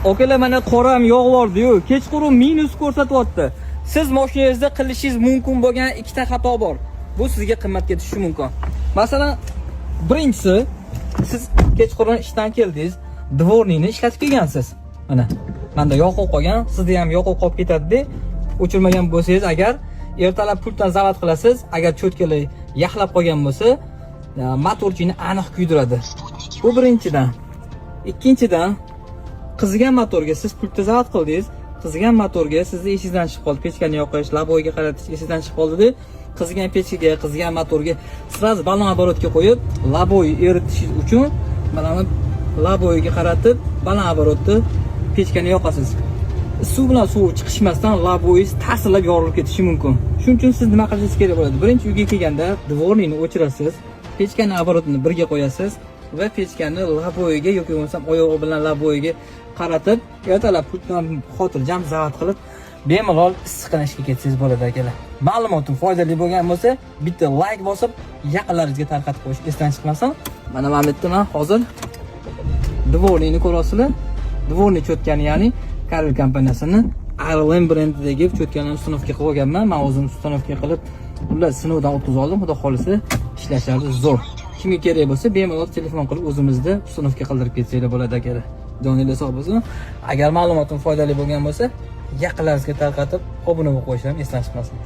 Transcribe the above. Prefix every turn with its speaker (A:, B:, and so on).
A: Akalar mana qora ham yog'vordi-yu, kechqurun minus ko'rsatyapti. Siz mashinangizda qilishingiz mumkin bo'lgan ikkita xato bor. Bu sizga qimmatga tushishi mumkin. Masalan, birinchisi, siz kechqurun ishdan keldingiz, dvornikni ishlatib kelgansiz. Mana menda yoqib qolgan, sizda ham yoqib qolib ketadi-da. O'chirmagan bo'lsangiz agar ertalab pultdan zavod qilasiz, agar cho'tkalar yaxlab qolgan bo'lsa, motorchini aniq kuydiradi. Bu birinchidan. Ikkinchidan, qizigan motorga siz pultda zavod qildingiz, qizigan motorga sizni eshikdan chiqib qoldi, pechkani yoqish, laboyga qaratish eshikdan chiqib qoldi-da, qizigan pechkaga, qizigan motorga sraz balon оборотga qo'yib, laboy eritish uchun mana bu laboyga qaratib, balon оборотni pechkani yoqasiz. Suv bilan suv chiqishmasdan laboyingiz ta'sirlab yorilib ketishi mumkin. Shuning uchun siz nima qilishingiz kerak bo'ladi? Birinchi uyga kelganda dvornikni o'chirasiz, pechkani оборотini birga qo'yasiz va pechkani laboyiga yoki bo'lmasam oyog'i bilan laboyiga qaratib, ertalab pultdan xotirjam zavod qilib, bemalol issiqlanishga ketsangiz bo'ladi akalar. Ma'lumotim foydali bo'lgan bo'lsa, bitta like bosib, yaqinlaringizga tarqatib qo'yish esdan chiqmasin. Mana bu yerda hozir dvornikni ko'rasizlar. Dvornik cho'tkani, ya'ni Karel kompaniyasini Ireland brendidagi cho'tkani ustunovka qilib olganman. Men o'zim ustunovka qilib, ular sinovdan o'tkazib oldim. Xudo xolisa ishlashlari zo'r. Kimga kerak bo'lsa, bemalol telefon qilib o'zimizda ustunovka qildirib ketsanglar bo'ladi akalar. Joninglar sog' bo'lsin. Agar ma'lumotim foydali bo'lgan bo'lsa, yaqinlaringizga tarqatib, obuna bo'lib qo'yishni esdan chiqmasin.